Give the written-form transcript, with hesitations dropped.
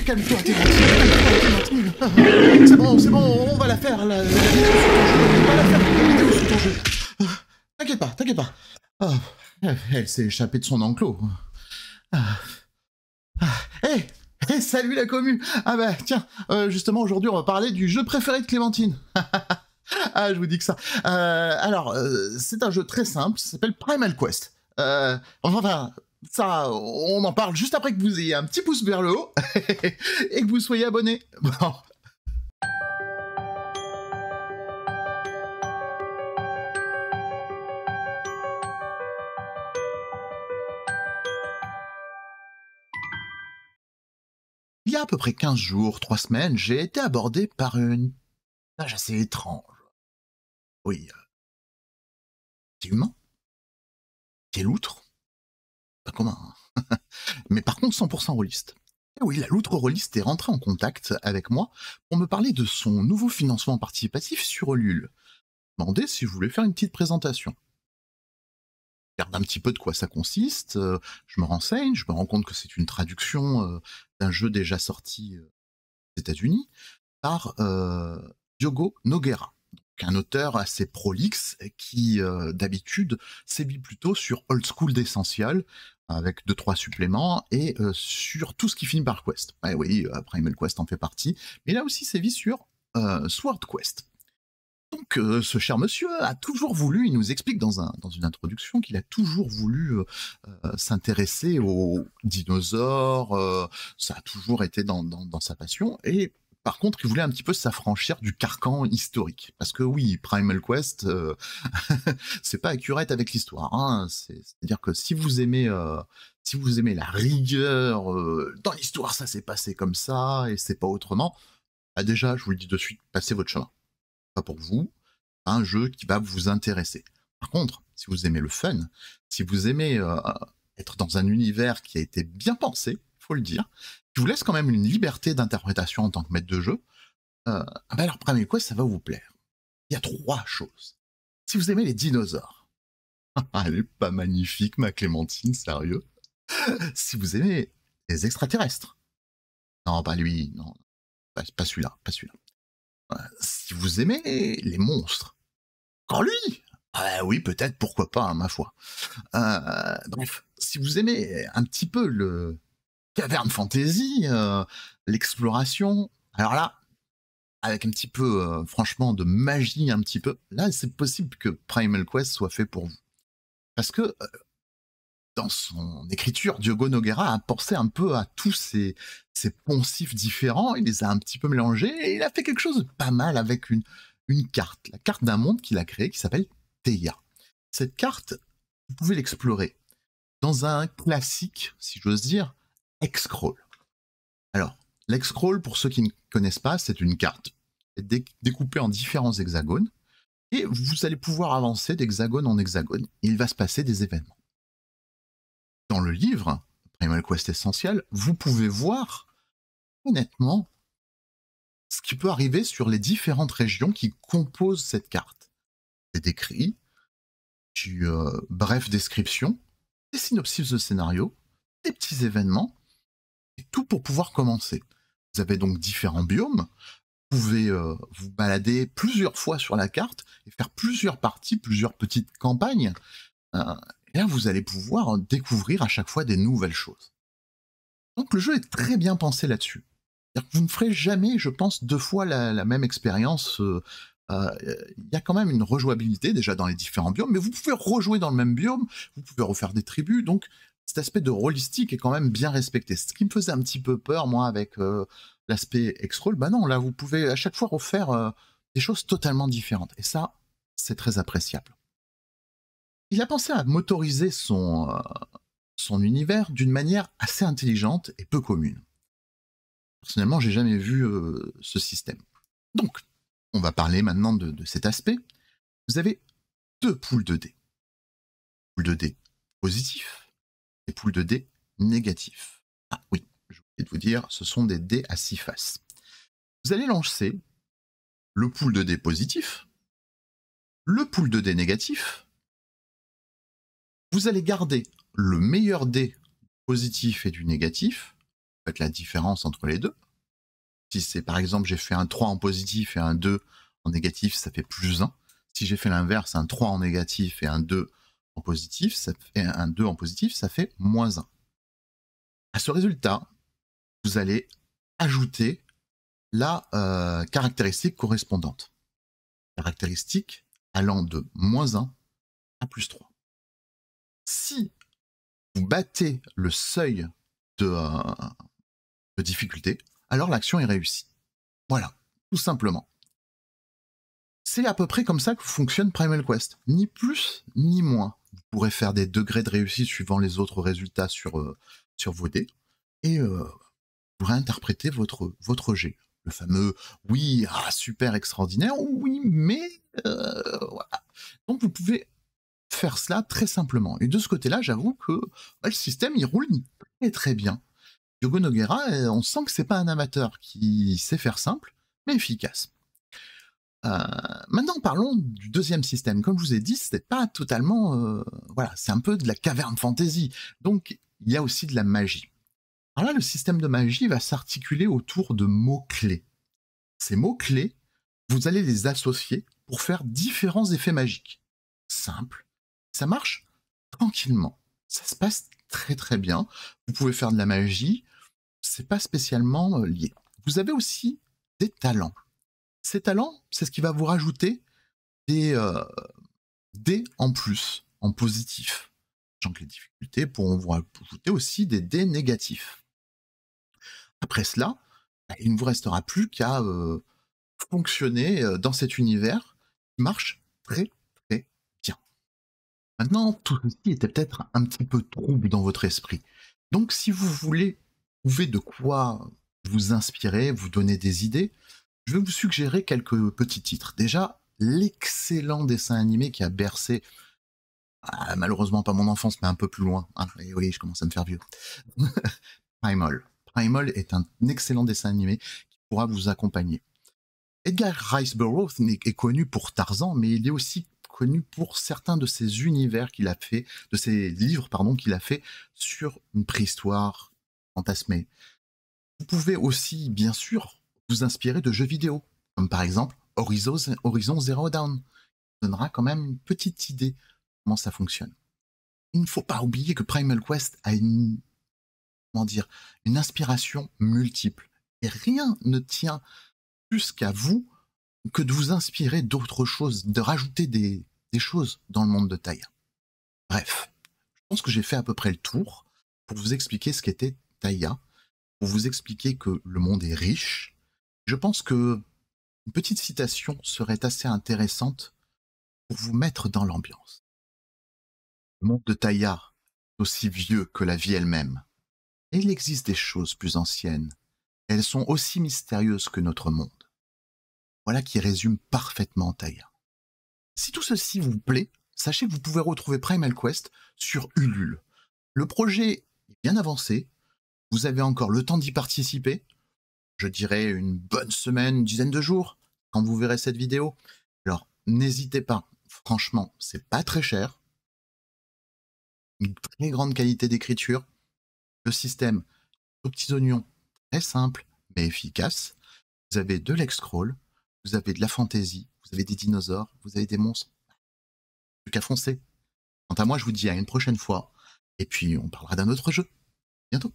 calme-toi, Clémentine. C'est bon, on va la faire, la vidéo sur ton jeu. On va la faire, la vidéo sur ton jeu. T'inquiète pas. Ah, elle s'est échappée de son enclos. Hey, salut la commu. Ah bah tiens, justement aujourd'hui on va parler du jeu préféré de Clémentine. Ah, je vous dis que ça. Alors, c'est un jeu très simple, ça s'appelle Primal Quest. Enfin, ça, on en parle juste après que vous ayez un petit pouce vers le haut et que vous soyez abonné. Bon. Il y a à peu près 15 jours, 3 semaines, j'ai été abordé par une page assez étrange. Oui, c'est humain, c'est loutre, pas commun. Hein. Mais par contre 100% rôliste. Et oui, la loutre rôliste est rentrée en contact avec moi pour me parler de son nouveau financement participatif sur Ulule. Demandé si je voulais faire une petite présentation. Je regarde un petit peu de quoi ça consiste, je me renseigne, je me rends compte que c'est une traduction d'un jeu déjà sorti aux États-Unis par Diogo Nogueira, un auteur assez prolixe qui d'habitude sévit plutôt sur old school d'Essential, avec 2-3 suppléments, et sur tout ce qui finit par Quest. Eh oui, Primal Quest en fait partie, mais là aussi sévit sur Sword Quest. Donc ce cher monsieur a toujours voulu, il nous explique dans une introduction qu'il a toujours voulu s'intéresser aux dinosaures, ça a toujours été dans sa passion, et par contre, il voulait un petit peu s'affranchir du carcan historique. Parce que oui, Primal Quest, c'est pas accurate avec l'histoire. Hein. C'est-à-dire que si vous aimez la rigueur, dans l'histoire ça s'est passé comme ça, et c'est pas autrement, bah déjà, je vous le dis de suite, passez votre chemin. Pas pour vous, un jeu qui va vous intéresser. Par contre, si vous aimez le fun, si vous aimez être dans un univers qui a été bien pensé, faut le dire, je vous laisse quand même une liberté d'interprétation en tant que maître de jeu, bah alors Primal Quest, ça va vous plaire. Il y a 3 choses. Si vous aimez les dinosaures, elle est pas magnifique ma Clémentine, sérieux. Si vous aimez les extraterrestres, non pas lui, non, pas celui-là, pas celui-là. Si vous aimez les monstres, encore lui, ah oui, peut-être, pourquoi pas, hein, ma foi. Bref, si vous aimez un petit peu le caverne fantasy, l'exploration, alors là, avec un petit peu, franchement, de magie un petit peu, là, c'est possible que Primal Quest soit fait pour vous. Parce que, dans son écriture, Diogo Nogueira a pensé un peu à tous ces poncifs différents, il les a un petit peu mélangés, et il a fait quelque chose de pas mal avec une carte, la carte d'un monde qu'il a créé qui s'appelle Theia. Cette carte, vous pouvez l'explorer dans un classique, si j'ose dire, Hexcrawl. Alors, l'Hexcrawl, pour ceux qui ne connaissent pas, c'est une carte découpée en différents hexagones, et vous allez pouvoir avancer d'hexagone en hexagone, et il va se passer des événements. Dans le livre, Primal Quest Essential, vous pouvez voir, honnêtement, ce qui peut arriver sur les différentes régions qui composent cette carte. C'est décrit, bref description, des synopsis de scénario, des petits événements, et tout pour pouvoir commencer. Vous avez donc différents biomes, vous pouvez vous balader plusieurs fois sur la carte et faire plusieurs parties, plusieurs petites campagnes. Et là, vous allez pouvoir découvrir à chaque fois des nouvelles choses. Donc le jeu est très bien pensé là-dessus. Vous ne ferez jamais, je pense, 2 fois la même expérience. Il y a quand même une rejouabilité déjà dans les différents biomes, mais vous pouvez rejouer dans le même biome, vous pouvez refaire des tribus, donc cet aspect de rôlistique est quand même bien respecté. Ce qui me faisait un petit peu peur, moi, avec l'aspect Hexcrawl, bah non, là, vous pouvez à chaque fois refaire des choses totalement différentes. Et ça, c'est très appréciable. Il a pensé à motoriser son univers d'une manière assez intelligente et peu commune. Personnellement, j'ai jamais vu ce système. Donc, on va parler maintenant de cet aspect. Vous avez 2 poules de dés. Poules de dés positifs et poules de dés négatifs. Ah oui, j'ai oublié de vous dire, ce sont des dés à 6 faces. Vous allez lancer le pool de dés positif, le pool de dés négatif. Vous allez garder le meilleur dé positif et du négatif, faites la différence entre les deux. Si c'est par exemple, j'ai fait un 3 en positif et un 2 en négatif, ça fait plus 1. Si j'ai fait l'inverse, un 3 en négatif et un 2 en positif, ça fait un 2 en positif, ça fait moins 1. À ce résultat, vous allez ajouter la caractéristique correspondante. Caractéristique allant de moins 1 à plus 3. Si vous battez le seuil de difficulté, alors l'action est réussie. Voilà, tout simplement. C'est à peu près comme ça que fonctionne Primal Quest. Ni plus, ni moins. Vous pourrez faire des degrés de réussite suivant les autres résultats sur vos dés. Et vous pourrez interpréter votre jet. Le fameux « oui, super extraordinaire » ou « oui, mais… voilà ». Donc vous pouvez faire cela très simplement. Et de ce côté-là, j'avoue que le système, il roule très très bien. Diogo Nogueira, on sent que c'est pas un amateur qui sait faire simple, mais efficace. Maintenant, parlons du deuxième système. Comme je vous ai dit, c'est pas totalement... voilà, c'est un peu de la caverne fantasy. Donc, il y a aussi de la magie. Alors là, le système de magie va s'articuler autour de mots-clés. Ces mots-clés, vous allez les associer pour faire différents effets magiques. Simple. Ça marche tranquillement. Ça se passe très très bien. Vous pouvez faire de la magie. C'est pas spécialement lié. Vous avez aussi des talents. Ces talents, c'est ce qui va vous rajouter des dés en plus, en positif. Sachant que les difficultés pourront vous rajouter aussi des dés négatifs. Après cela, il ne vous restera plus qu'à fonctionner dans cet univers qui marche très très bien. Maintenant, tout ceci était peut-être un petit peu trouble dans votre esprit. Donc si vous voulez trouver de quoi vous inspirer, vous donner des idées, je vais vous suggérer quelques petits titres. Déjà, l'excellent dessin animé qui a bercé, malheureusement pas mon enfance, mais un peu plus loin. Hein, et oui, je commence à me faire vieux. Primal. Primal est un excellent dessin animé qui pourra vous accompagner. Edgar Rice Burroughs est connu pour Tarzan, mais il est aussi connu pour certains de ses univers qu'il a fait, de ses livres, pardon, qu'il a fait sur une préhistoire fantasmée. Vous pouvez aussi, bien sûr, vous inspirer de jeux vidéo, comme par exemple Horizon Zero Dawn, qui donnera quand même une petite idée de comment ça fonctionne. Il ne faut pas oublier que Primal Quest a une inspiration multiple. Et rien ne tient plus qu'à vous que de vous inspirer d'autres choses, de rajouter des choses dans le monde de Taiya. Bref, je pense que j'ai fait à peu près le tour pour vous expliquer ce qu'était Taiya, pour vous expliquer que le monde est riche. Je pense que une petite citation serait assez intéressante pour vous mettre dans l'ambiance. Le monde de Taiya est aussi vieux que la vie elle-même. Et il existe des choses plus anciennes. Elles sont aussi mystérieuses que notre monde. Voilà qui résume parfaitement Taiya. Si tout ceci vous plaît, sachez que vous pouvez retrouver Primal Quest sur Ulule. Le projet est bien avancé. Vous avez encore le temps d'y participer. Je dirais une bonne semaine, une dizaine de jours, quand vous verrez cette vidéo. Alors, n'hésitez pas. Franchement, c'est pas très cher. Une très grande qualité d'écriture. Le système, aux petits oignons, très simple, mais efficace. Vous avez de l'ex-crawl, vous avez de la fantasy, vous avez des dinosaures, vous avez des monstres. Plus qu'à foncer. Quant à moi, je vous dis à une prochaine fois. Et puis, on parlera d'un autre jeu. Bientôt.